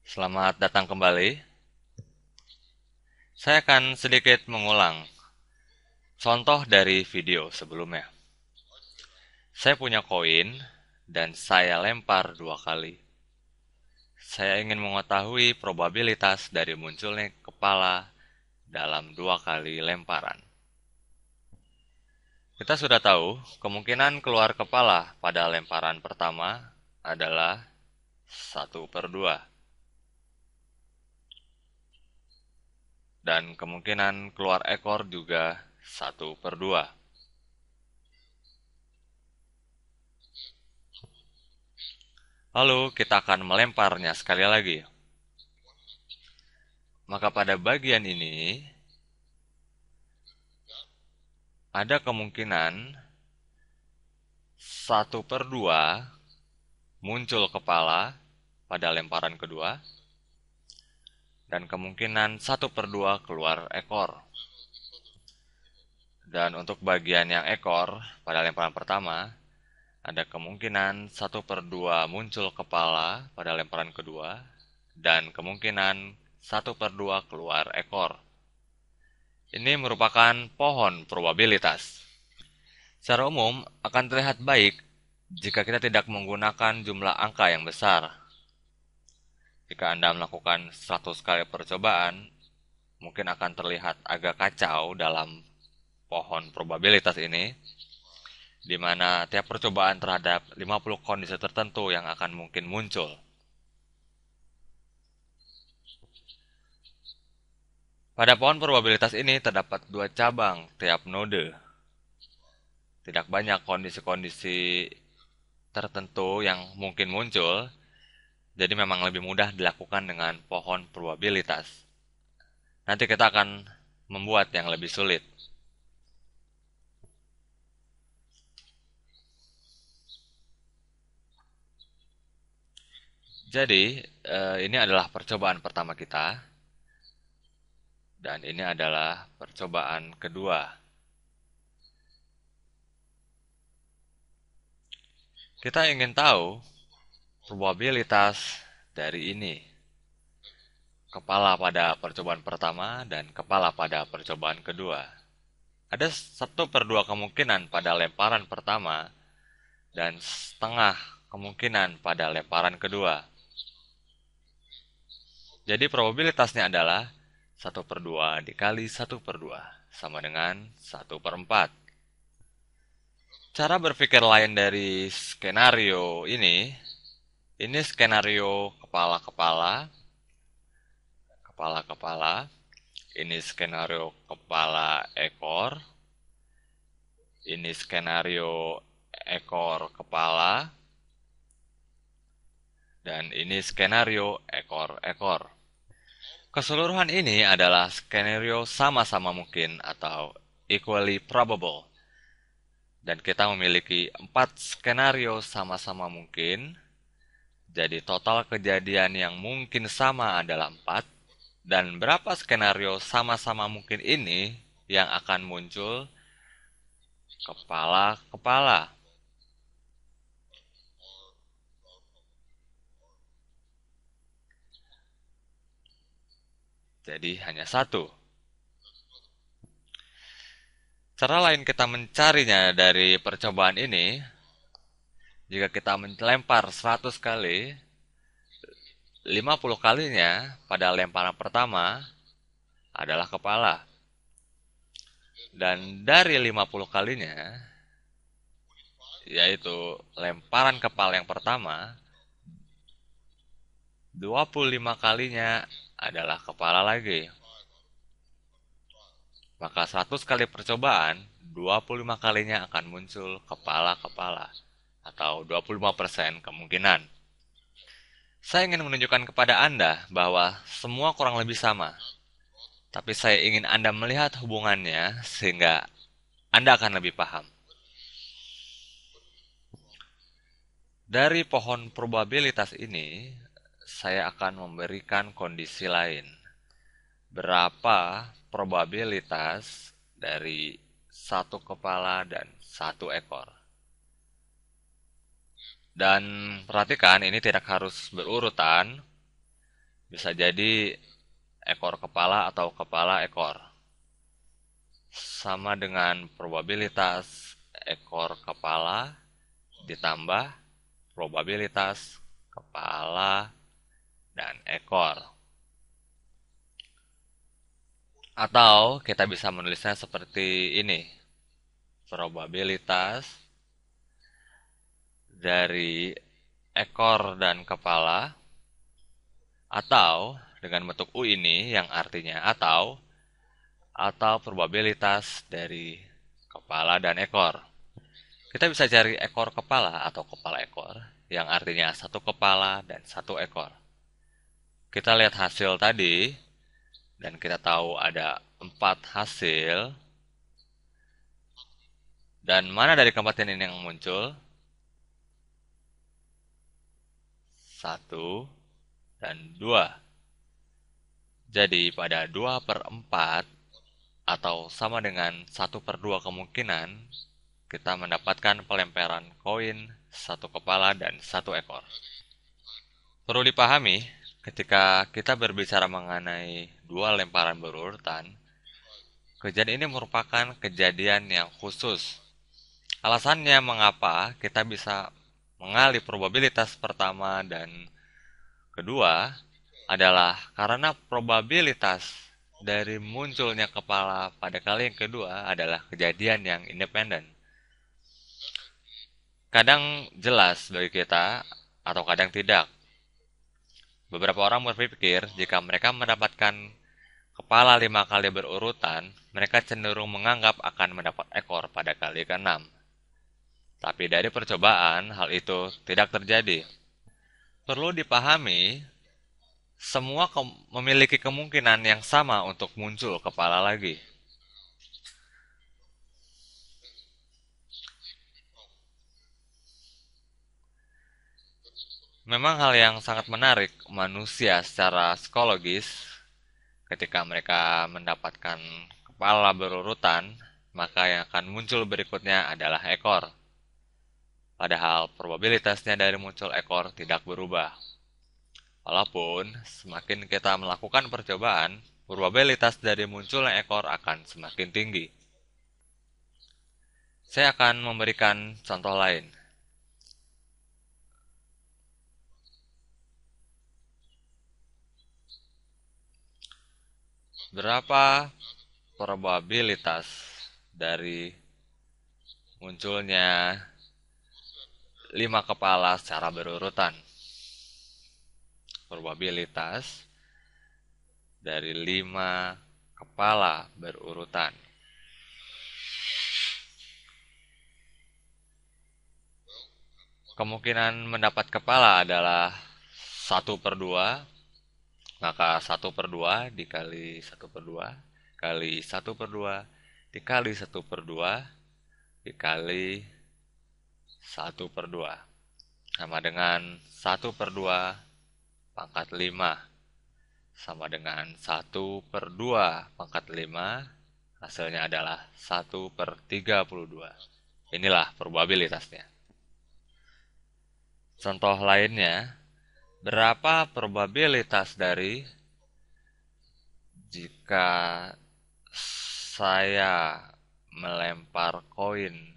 Selamat datang kembali. Saya akan sedikit mengulang contoh dari video sebelumnya. Saya punya koin dan saya lempar 2 kali. Saya ingin mengetahui probabilitas dari munculnya kepala dalam 2 kali lemparan. Kita sudah tahu kemungkinan keluar kepala pada lemparan pertama adalah 1/2. Dan kemungkinan keluar ekor juga 1/2. Lalu kita akan melemparnya sekali lagi. Maka pada bagian ini ada kemungkinan 1/2 muncul kepala pada lemparan kedua dan kemungkinan 1/2 keluar ekor. Dan untuk bagian yang ekor pada lemparan pertama ada kemungkinan 1/2 muncul kepala pada lemparan kedua dan kemungkinan 1/2 keluar ekor. Ini merupakan pohon probabilitas. Secara umum akan terlihat baik jika kita tidak menggunakan jumlah angka yang besar. Jika Anda melakukan 100 kali percobaan, mungkin akan terlihat agak kacau dalam pohon probabilitas ini, di mana tiap percobaan terhadap 50 kondisi tertentu yang akan mungkin muncul. Pada pohon probabilitas ini terdapat 2 cabang tiap node. Tidak banyak kondisi-kondisi tertentu yang mungkin muncul, jadi memang lebih mudah dilakukan dengan pohon probabilitas. Nanti kita akan membuat yang lebih sulit. Jadi, ini adalah percobaan pertama kita, dan ini adalah percobaan kedua. Kita ingin tahu probabilitas dari ini. Kepala pada percobaan pertama dan kepala pada percobaan kedua. Ada 1/2 kemungkinan pada lemparan pertama dan setengah kemungkinan pada lemparan kedua. Jadi probabilitasnya adalah 1/2 dikali 1/2 sama dengan 1/4. Cara berpikir lain dari skenario ini skenario kepala-kepala, kepala-kepala, ini skenario kepala ekor, ini skenario ekor kepala, dan ini skenario ekor-ekor. Keseluruhan ini adalah skenario sama-sama mungkin atau equally probable. Dan kita memiliki 4 skenario sama-sama mungkin. Jadi total kejadian yang mungkin sama adalah 4. Dan berapa skenario sama-sama mungkin ini yang akan muncul kepala-kepala. Jadi hanya 1. Cara lain kita mencarinya dari percobaan ini, jika kita melempar 100 kali, 50 kalinya pada lemparan pertama adalah kepala. Dan dari 50 kalinya, yaitu lemparan kepala yang pertama, 25 kalinya adalah kepala lagi. Maka 100 kali percobaan, 25 kalinya akan muncul kepala-kepala. Atau 25% kemungkinan. Saya ingin menunjukkan kepada Anda bahwa semua kurang lebih sama. Tapi saya ingin Anda melihat hubungannya sehingga Anda akan lebih paham. Dari pohon probabilitas ini, saya akan memberikan kondisi lain. Berapa probabilitas dari 1 kepala dan 1 ekor? Dan perhatikan, ini tidak harus berurutan. Bisa jadi ekor kepala atau kepala ekor. Sama dengan probabilitas ekor kepala ditambah probabilitas kepala dan ekor. Atau kita bisa menulisnya seperti ini. Probabilitas dari ekor dan kepala atau dengan bentuk U ini yang artinya atau probabilitas dari kepala dan ekor. Kita bisa cari ekor kepala atau kepala ekor yang artinya satu kepala dan satu ekor. Kita lihat hasil tadi dan kita tahu ada 4 hasil. Dan mana dari keempat ini yang muncul? 1 dan 2. Jadi pada 2/4 atau sama dengan 1/2 kemungkinan kita mendapatkan pelemparan koin satu kepala dan satu ekor. Perlu dipahami, ketika kita berbicara mengenai dua lemparan berurutan, kejadian ini merupakan kejadian yang khusus. Alasannya mengapa kita bisa mengalih probabilitas pertama dan kedua adalah karena probabilitas dari munculnya kepala pada kali yang kedua adalah kejadian yang independen. Kadang jelas bagi kita atau kadang tidak. Beberapa orang berpikir jika mereka mendapatkan kepala 5 kali berurutan, mereka cenderung menganggap akan mendapat ekor pada kali ke-6. Tapi dari percobaan, hal itu tidak terjadi. Perlu dipahami, semua memiliki kemungkinan yang sama untuk muncul kepala lagi. Memang hal yang sangat menarik manusia secara psikologis ketika mereka mendapatkan kepala berurutan, maka yang akan muncul berikutnya adalah ekor. Padahal probabilitasnya dari muncul ekor tidak berubah. Walaupun semakin kita melakukan percobaan, probabilitas dari munculnya ekor akan semakin tinggi. Saya akan memberikan contoh lain. Berapa probabilitas dari munculnya 5 kepala secara berurutan? Probabilitas dari 5 kepala berurutan. Kemungkinan mendapat kepala adalah 1/2, maka 1/2 dikali 1/2 kali 1/2 dikali 1/2 dikali 1/2 sama dengan 1/2 pangkat 5 sama dengan 1/2 pangkat 5, hasilnya adalah 1/32. Inilah probabilitasnya. Contoh lainnya, berapa probabilitas dari jika saya melempar koin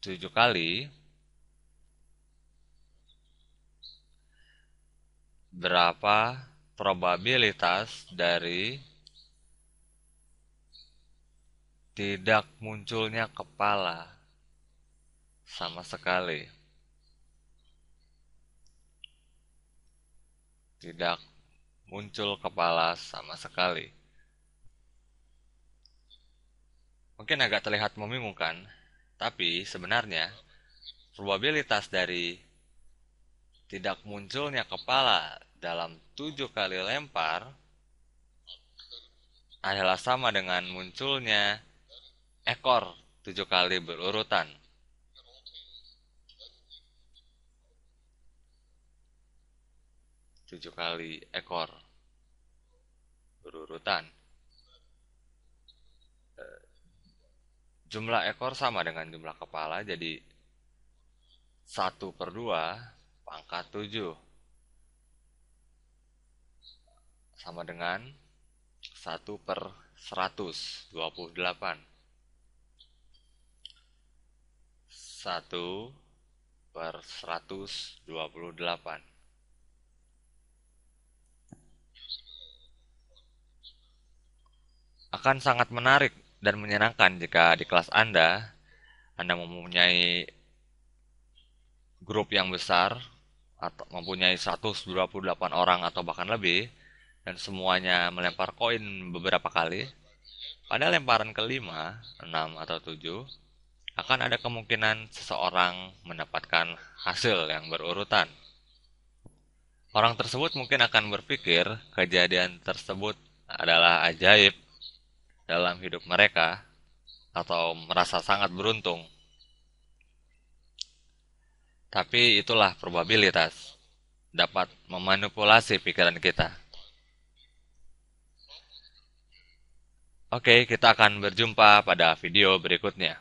7 kali, berapa probabilitas dari tidak munculnya kepala sama sekali? Tidak muncul kepala sama sekali. Mungkin agak terlihat membingungkan, tapi sebenarnya probabilitas dari tidak munculnya kepala dalam 7 kali lempar adalah sama dengan munculnya ekor 7 kali berurutan. 7 kali ekor berurutan. Jumlah ekor sama dengan jumlah kepala, jadi 1/2 pangkat 7. sama dengan 1/128. 1/128. Akan sangat menarik dan menyenangkan jika di kelas Anda mempunyai grup yang besar atau mempunyai 128 orang atau bahkan lebih, dan semuanya melempar koin beberapa kali. Pada lemparan kelima, 6 atau 7, akan ada kemungkinan seseorang mendapatkan hasil yang berurutan. Orang tersebut mungkin akan berpikir kejadian tersebut adalah ajaib dalam hidup mereka atau merasa sangat beruntung. Tapi itulah probabilitas dapat memanipulasi pikiran kita. Oke, kita akan berjumpa pada video berikutnya.